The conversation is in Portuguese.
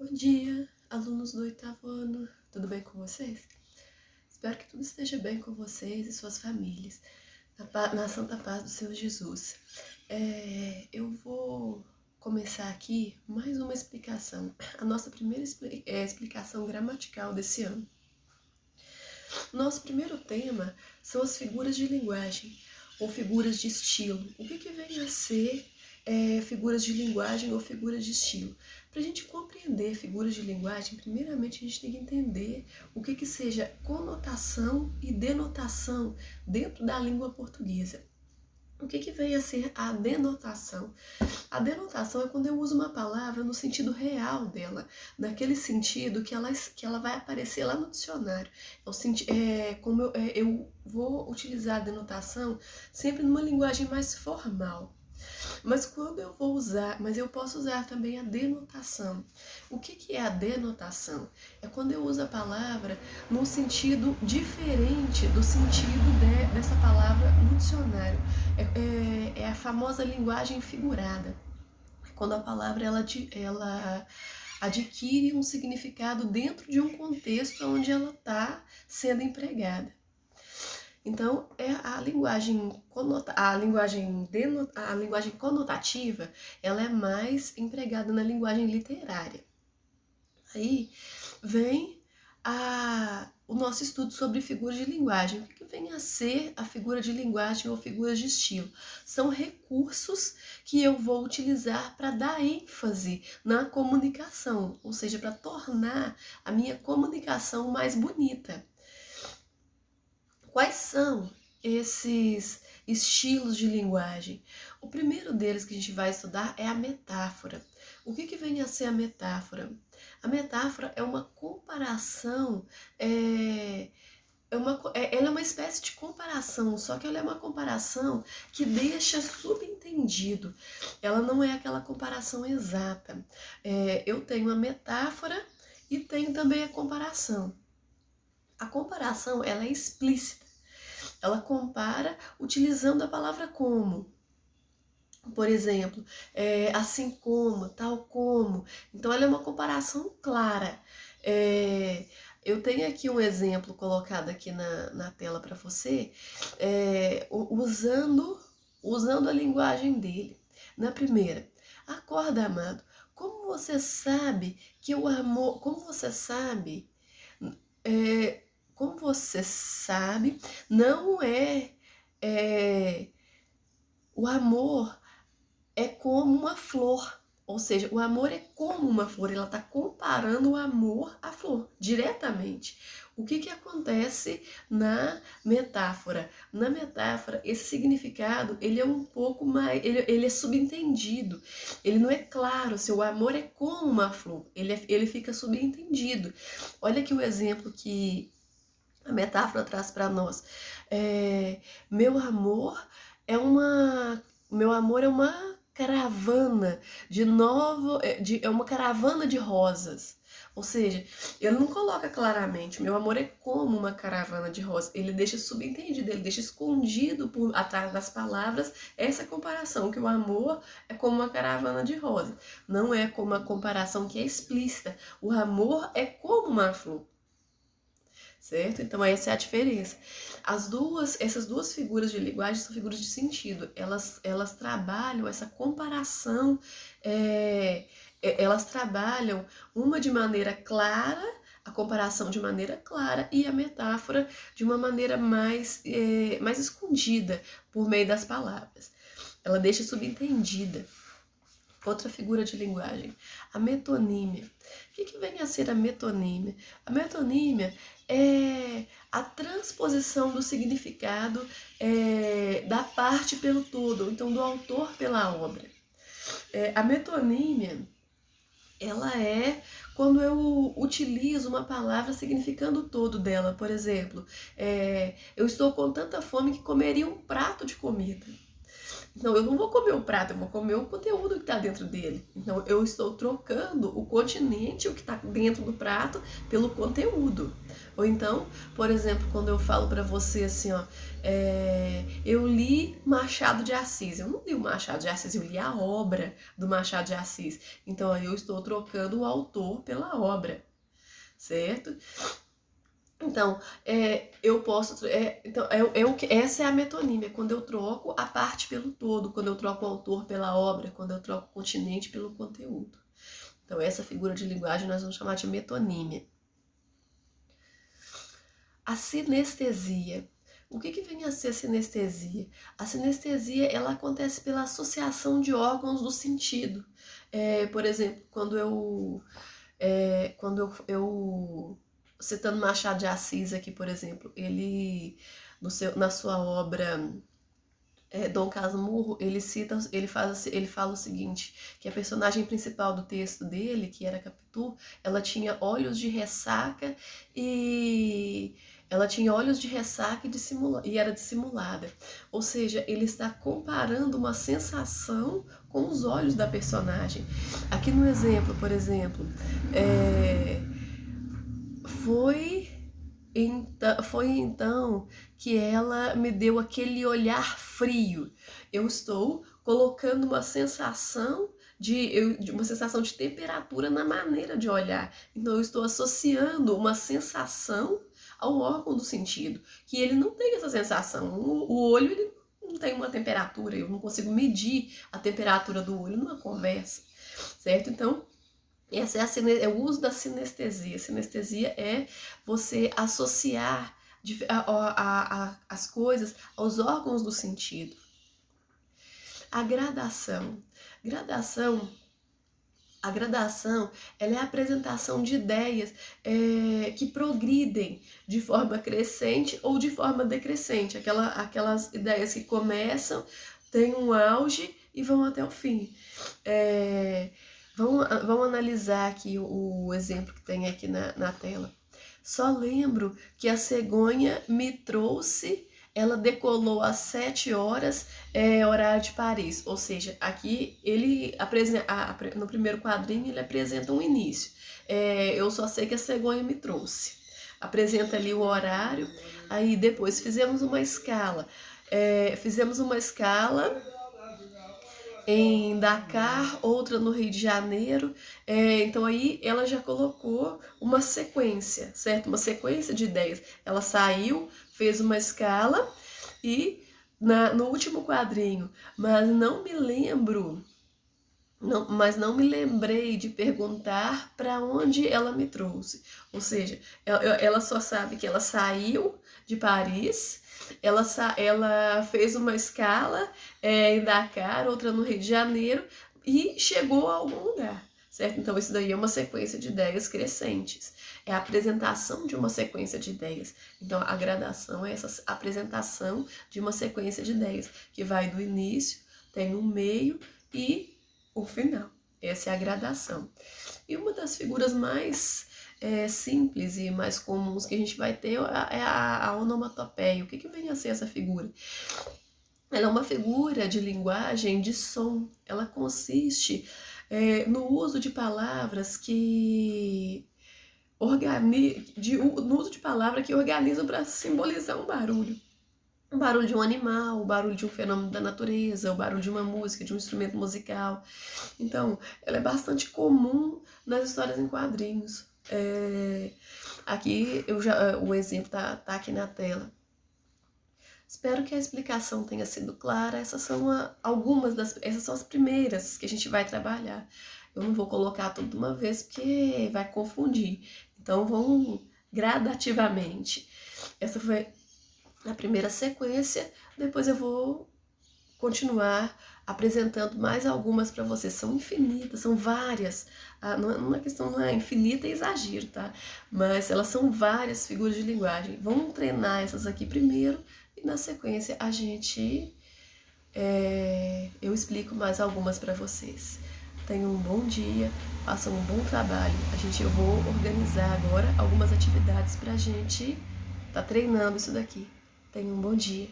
Bom dia, alunos do oitavo ano, tudo bem com vocês? Espero que tudo esteja bem com vocês e suas famílias, na santa paz do Senhor Jesus. Eu vou começar aqui mais uma explicação, a nossa primeira explicação gramatical desse ano. Nosso primeiro tema são as figuras de linguagem ou figuras de estilo. O que vem a ser figuras de linguagem ou figuras de estilo? Para a gente compreender figuras de linguagem, primeiramente a gente tem que entender o que seja conotação e denotação dentro da língua portuguesa. O que vem a ser a denotação? A denotação é quando eu uso uma palavra no sentido real dela, naquele sentido que ela vai aparecer lá no dicionário. Eu vou utilizar a denotação sempre numa linguagem mais formal. Mas eu posso usar também a denotação. O que é a denotação? É quando eu uso a palavra num sentido diferente do sentido dessa palavra no dicionário. É a famosa linguagem figurada. Quando a palavra ela adquire um significado dentro de um contexto onde ela está sendo empregada. Então, a linguagem conotativa, ela é mais empregada na linguagem literária. Aí vem o nosso estudo sobre figuras de linguagem. O que vem a ser a figura de linguagem ou figuras de estilo? São recursos que eu vou utilizar para dar ênfase na comunicação, ou seja, para tornar a minha comunicação mais bonita. Quais são esses estilos de linguagem? O primeiro deles que a gente vai estudar é a metáfora. O que vem a ser a metáfora? A metáfora é uma comparação, ela é uma espécie de comparação, só que ela é uma comparação que deixa subentendido. Ela não é aquela comparação exata. Eu tenho a metáfora e tenho também a comparação. A comparação, ela é explícita. Ela compara utilizando a palavra como. Por exemplo, assim como, tal como. Então, ela é uma comparação clara. Eu tenho aqui um exemplo colocado aqui na tela para você, usando a linguagem dele. Na primeira, acorda, amado. Como você sabe que o amor... Como você sabe... não o amor é como uma flor, ou seja, o amor é como uma flor, ela está comparando o amor à flor, diretamente. O que acontece na metáfora? Na metáfora, esse significado, ele é um pouco mais, ele é subentendido, ele não é claro, se o amor é como uma flor, ele fica subentendido. Olha aqui o exemplo que a metáfora traz para nós. Meu amor é uma caravana é uma caravana de rosas. Ou seja, ele não coloca claramente, meu amor é como uma caravana de rosas. Ele deixa subentendido, ele deixa escondido por atrás das palavras essa comparação, que o amor é como uma caravana de rosas. Não é como uma comparação que é explícita. O amor é como uma flor. Certo? Então essa é a diferença. Essas duas figuras de linguagem são figuras de sentido. Elas trabalham essa comparação, elas trabalham uma de maneira clara, a comparação de maneira clara e a metáfora de uma maneira mais escondida por meio das palavras. Ela deixa subentendida. Outra figura de linguagem, a metonímia. O que vem a ser a metonímia? A metonímia é a transposição do significado da parte pelo todo, então do autor pela obra. A metonímia, ela é quando eu utilizo uma palavra significando o todo dela. Por exemplo, eu estou com tanta fome que comeria um prato de comida. Então, eu não vou comer o prato, eu vou comer o conteúdo que está dentro dele. Então, eu estou trocando o continente, o que está dentro do prato, pelo conteúdo. Ou então, por exemplo, quando eu falo para você assim, ó, eu li Machado de Assis. Eu não li o Machado de Assis, eu li a obra do Machado de Assis. Então, aí eu estou trocando o autor pela obra, certo? Então, eu posso. Essa é a metonímia, quando eu troco a parte pelo todo, quando eu troco o autor pela obra, quando eu troco o continente pelo conteúdo. Então, essa figura de linguagem nós vamos chamar de metonímia. A sinestesia. O que vem a ser a sinestesia? A sinestesia ela acontece pela associação de órgãos do sentido. Por exemplo, quando eu citando Machado de Assis aqui, por exemplo, ele na sua obra Dom Casmurro, ele fala o seguinte, que a personagem principal do texto dele, que era Capitu, ela tinha olhos de ressaca e era dissimulada. Ou seja, ele está comparando uma sensação com os olhos da personagem. Aqui no exemplo, por exemplo, foi então que ela me deu aquele olhar frio. Eu estou colocando uma sensação uma sensação de temperatura na maneira de olhar. Então eu estou associando uma sensação ao órgão do sentido, que ele não tem essa sensação. O olho ele não tem uma temperatura, eu não consigo medir a temperatura do olho numa conversa, certo? Então, essa é o uso da sinestesia. Sinestesia é você associar as coisas aos órgãos do sentido. A gradação. A gradação ela é a apresentação de ideias que progridem de forma crescente ou de forma decrescente. Aquelas ideias que começam, têm um auge e vão até o fim. Vamos analisar aqui o exemplo que tem aqui na tela. Só lembro que a cegonha me trouxe, ela decolou às 7 horas, horário de Paris. Ou seja, aqui ele no primeiro quadrinho ele apresenta um início. Eu só sei que a cegonha me trouxe. Apresenta ali o horário, aí depois fizemos uma escala. Em Dakar, outra no Rio de Janeiro. Então aí ela já colocou uma sequência, certo? Uma sequência de ideias. Ela saiu, fez uma escala e no último quadrinho, mas não me lembrei de perguntar para onde ela me trouxe. Ou seja, ela só sabe que ela saiu de Paris, ela fez uma escala em Dakar, outra no Rio de Janeiro e chegou a algum lugar, certo? Então isso daí é uma sequência de ideias crescentes, é a apresentação de uma sequência de ideias. Então a gradação é essa apresentação de uma sequência de ideias, que vai do início, tem um meio e o final. Essa é a gradação. E uma das figuras mais simples e mais comuns que a gente vai ter é a onomatopeia. O que vem a ser essa figura? Ela é uma figura de linguagem de som. Ela consiste no uso de palavras que organizam para simbolizar um barulho. O barulho de um animal, o barulho de um fenômeno da natureza, o barulho de uma música, de um instrumento musical. Então, ela é bastante comum nas histórias em quadrinhos. Aqui o exemplo tá aqui na tela. Espero que a explicação tenha sido clara. Essas são essas são as primeiras que a gente vai trabalhar. Eu não vou colocar tudo de uma vez porque vai confundir. Então, vão gradativamente. Essa foi a primeira sequência, depois eu vou continuar apresentando mais algumas para vocês. São infinitas, são várias. Uma questão não é infinita, é exagero, tá? Mas elas são várias figuras de linguagem. Vamos treinar essas aqui primeiro e na sequência eu explico mais algumas para vocês. Tenham um bom dia, façam um bom trabalho. Eu vou organizar agora algumas atividades para a gente tá treinando isso daqui. Tenha um bom dia.